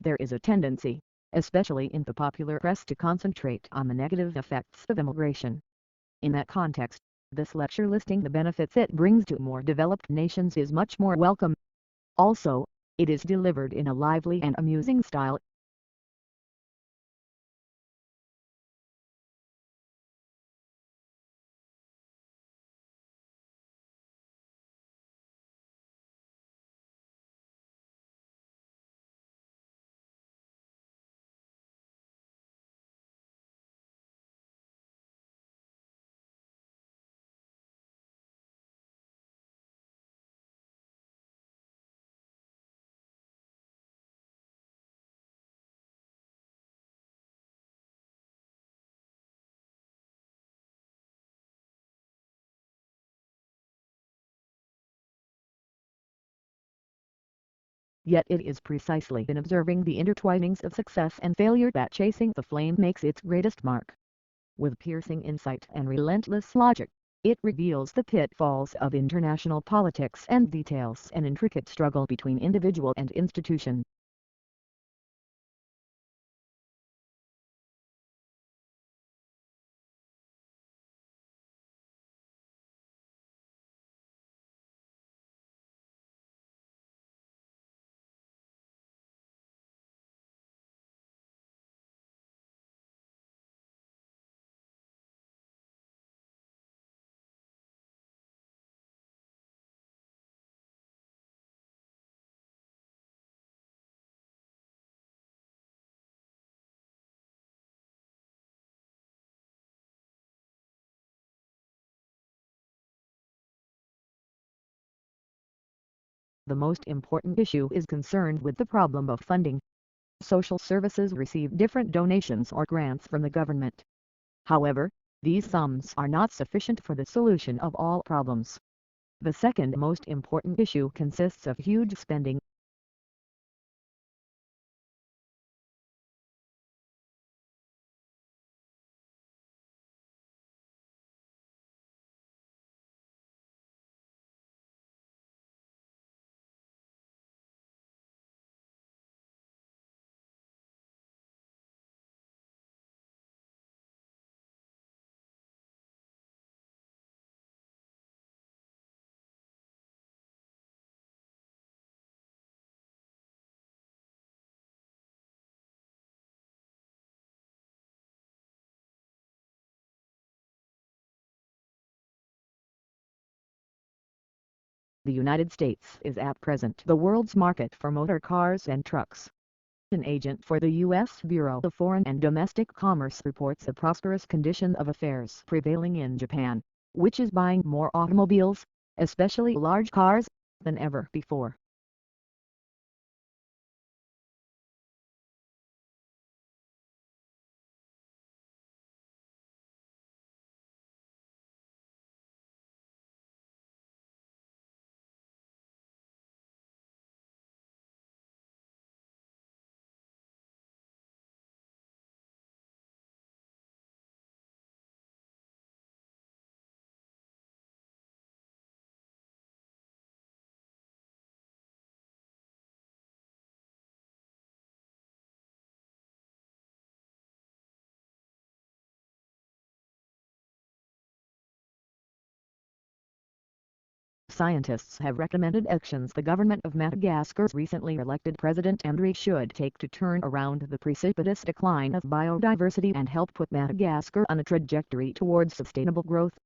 There is a tendency, especially in the popular press, to concentrate on the negative effects of immigration. In that context, this lecture listing the benefits it brings to more developed nations is much more welcome. Also, it is delivered in a lively and amusing style. Yet it is precisely in observing the intertwinings of success and failure that Chasing the Flame makes its greatest mark. With piercing insight and relentless logic, it reveals the pitfalls of international politics and details an intricate struggle between individual and institution. The most important issue is concerned with the problem of funding. Social services receive different donations or grants from the government. However, these sums are not sufficient for the solution of all problems. The second most important issue consists of huge spending. The United States is at present the world's market for motor cars and trucks. An agent for the U.S. Bureau of Foreign and Domestic Commerce reports a prosperous condition of affairs prevailing in Japan, which is buying more automobiles, especially large cars, than ever before. Scientists have recommended actions the government of Madagascar's recently elected President Andry should take to turn around the precipitous decline of biodiversity and help put Madagascar on a trajectory towards sustainable growth.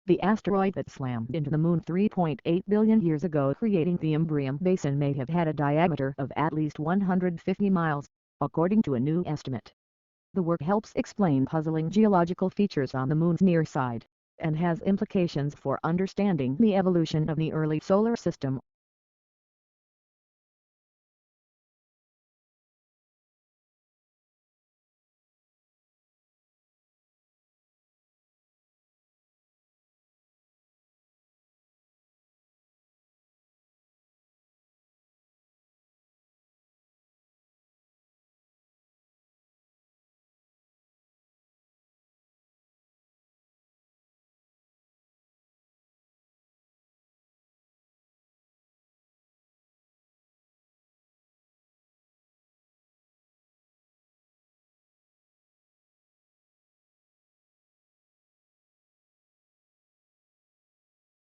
The asteroid that slammed into the Moon 3.8 billion years ago, creating the Imbrium Basin, may have had a diameter of at least 150 miles, according to a new estimate. The work helps explain puzzling geological features on the Moon's near side, and has implications for understanding the evolution of the early solar system.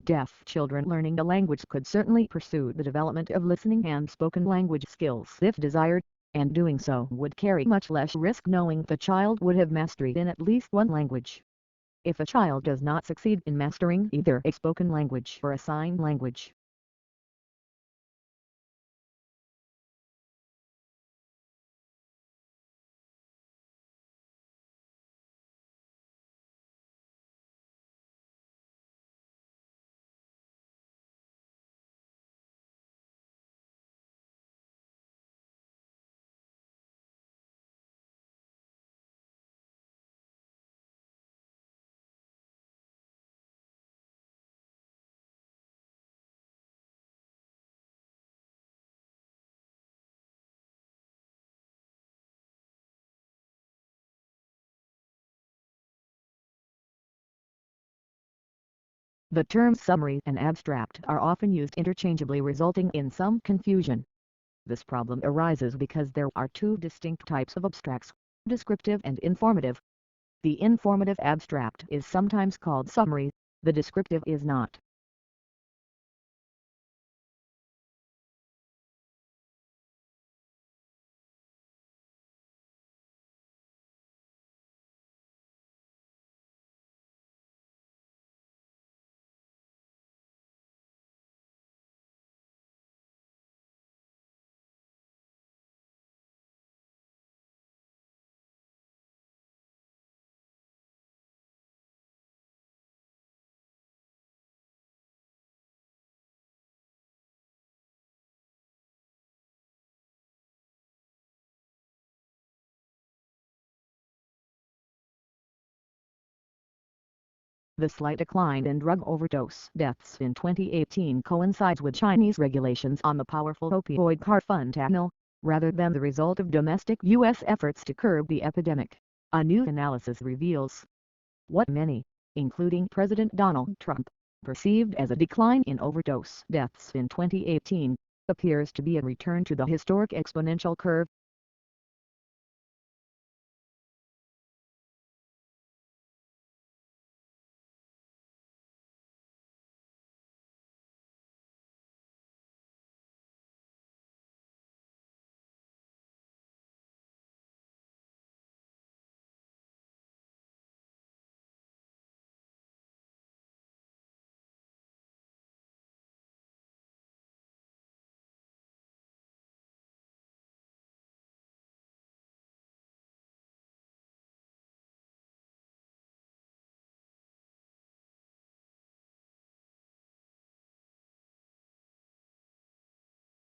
Deaf children learning a language could certainly pursue the development of listening and spoken language skills if desired, and doing so would carry much less risk knowing the child would have mastery in at least one language. If a child does not succeed in mastering either a spoken language or a sign language, the terms summary and abstract are often used interchangeably, resulting in some confusion. This problem arises because there are two distinct types of abstracts, descriptive and informative. The informative abstract is sometimes called summary, the descriptive is not. The slight decline in drug overdose deaths in 2018 coincides with Chinese regulations on the powerful opioid fentanyl, rather than the result of domestic U.S. efforts to curb the epidemic. A new analysis reveals what many, including President Donald Trump, perceived as a decline in overdose deaths in 2018, appears to be a return to the historic exponential curve.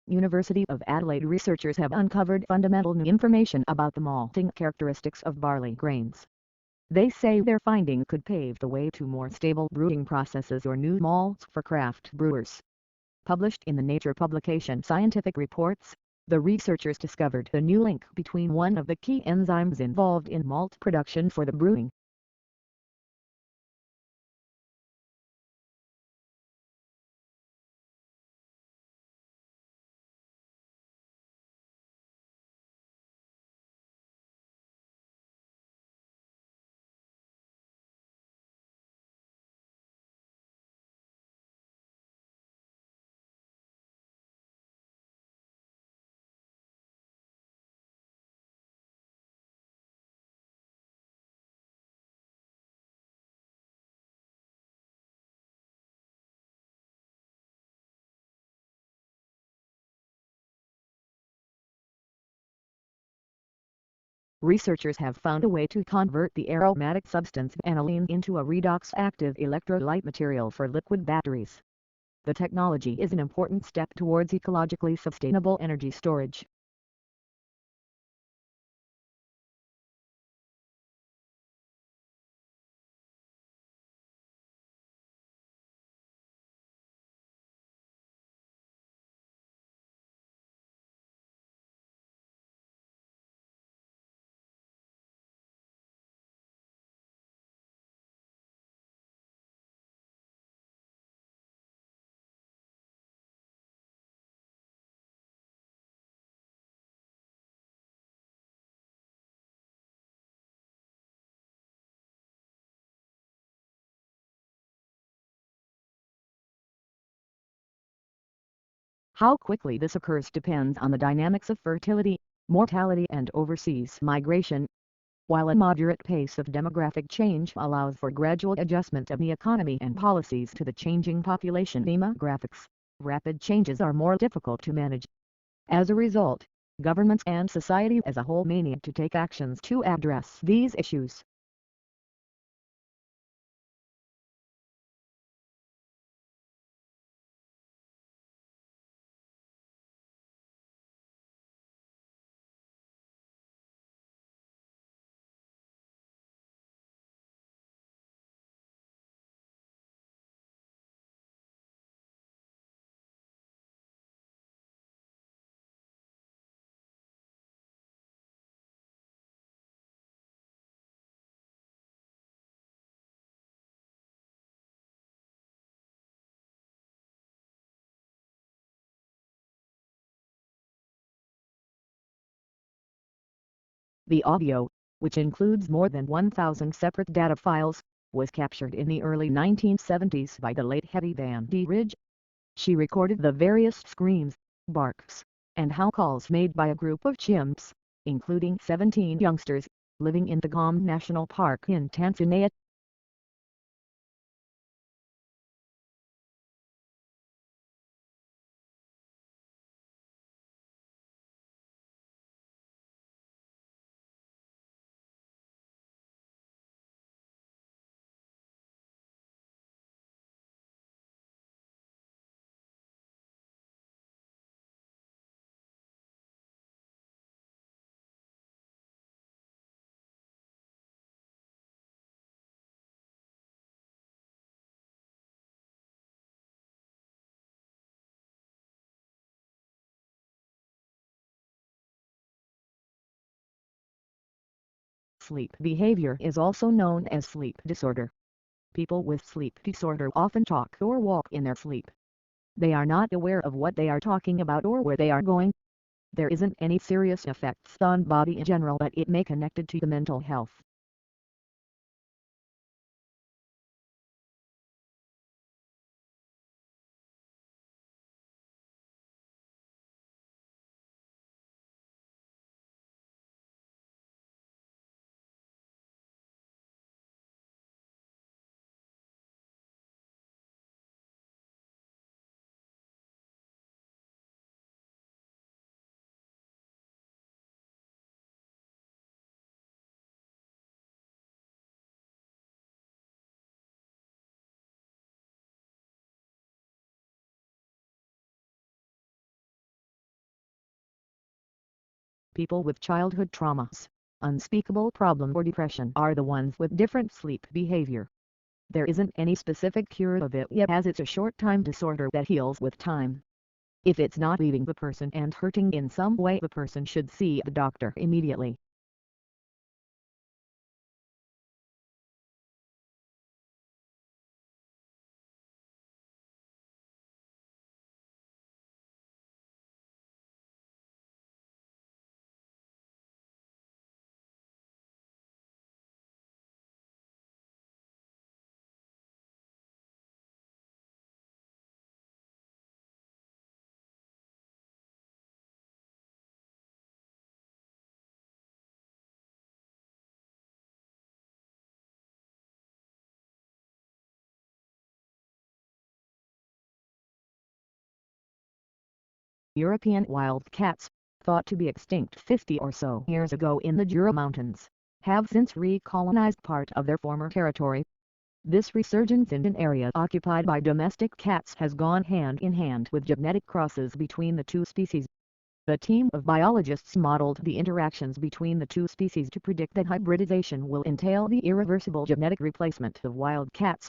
University of Adelaide researchers have uncovered fundamental new information about the malting characteristics of barley grains. They say their finding could pave the way to more stable brewing processes or new malts for craft brewers. Published in the Nature publication Scientific Reports, the researchers discovered a new link between one of the key enzymes involved in malt production for the brewing researchers have found a way to convert the aromatic substance aniline into a redox-active electrolyte material for liquid batteries. The technology is an important step towards ecologically sustainable energy storage. How quickly this occurs depends on the dynamics of fertility, mortality and overseas migration, while a moderate pace of demographic change allows for gradual adjustment of the economy and policies to the changing population demographics. Rapid changes are more difficult to manage. As a result, governments and society as a whole may need to take actions to address these issues. The audio, which includes more than 1,000 separate data files, was captured in the early 1970s by the late Hetty Van D. Ridge. She recorded the various screams, barks, and howl calls made by a group of chimps, including 17 youngsters, living in the Gom National Park in Tanzania. Sleep behavior is also known as sleep disorder. People with sleep disorder often talk or walk in their sleep. They are not aware of what they are talking about or where they are going. There isn't any serious effects on body in general, but it may connected to the mental health. People with childhood traumas, unspeakable problem or depression are the ones with different sleep behavior. There isn't any specific cure of it yet, as it's a short-time disorder that heals with time. If it's not leaving the person and hurting in some way, the person should see the doctor immediately. European wild cats, thought to be extinct 50 or so years ago in the Jura Mountains, have since recolonized part of their former territory. This resurgence in an area occupied by domestic cats has gone hand in hand with genetic crosses between the two species. A team of biologists modeled the interactions between the two species to predict that hybridization will entail the irreversible genetic replacement of wild cats.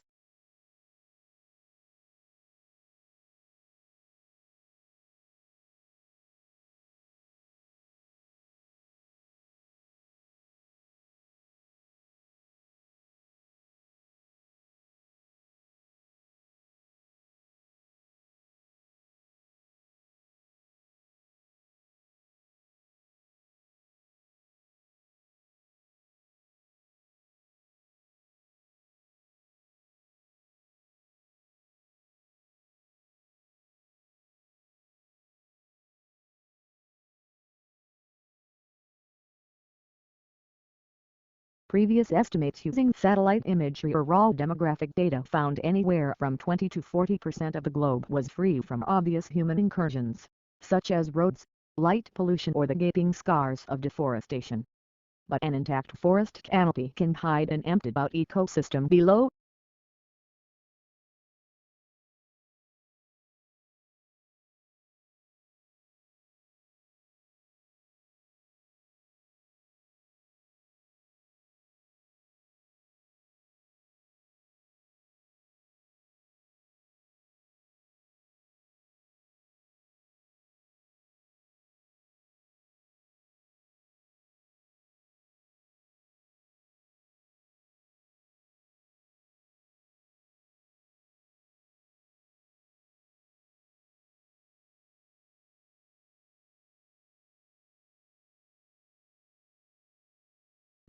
Previous estimates using satellite imagery or raw demographic data found anywhere from 20 to 40% of the globe was free from obvious human incursions, such as roads, light pollution or the gaping scars of deforestation. But an intact forest canopy can hide an emptied out ecosystem below.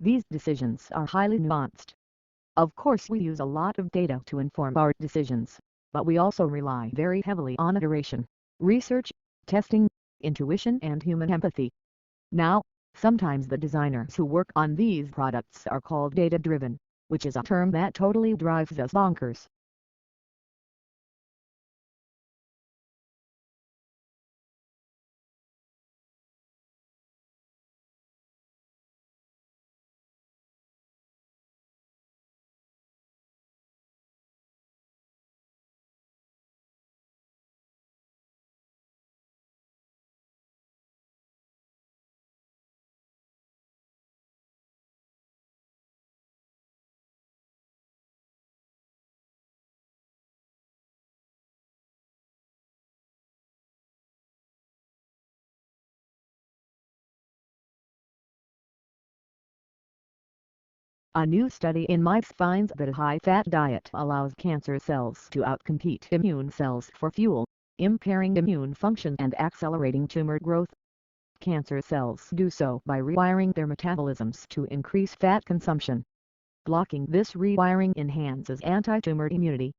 These decisions are highly nuanced. Of course we use a lot of data to inform our decisions, but we also rely very heavily on iteration, research, testing, intuition and human empathy. Now, sometimes the designers who work on these products are called data-driven, which is a term that totally drives us bonkers. A new study in mice finds that a high-fat diet allows cancer cells to outcompete immune cells for fuel, impairing immune function and accelerating tumor growth. Cancer cells do so by rewiring their metabolisms to increase fat consumption. Blocking this rewiring enhances anti-tumor immunity.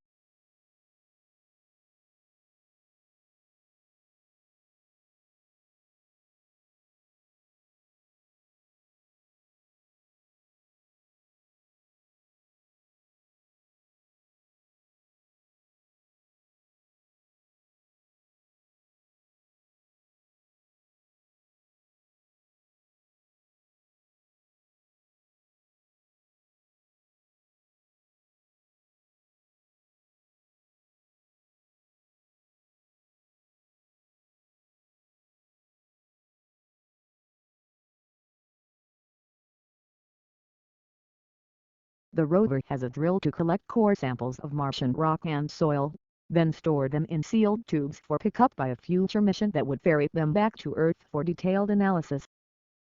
The rover has a drill to collect core samples of Martian rock and soil, then store them in sealed tubes for pickup by a future mission that would ferry them back to Earth for detailed analysis.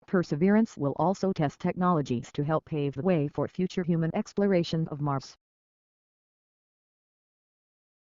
Perseverance will also test technologies to help pave the way for future human exploration of Mars.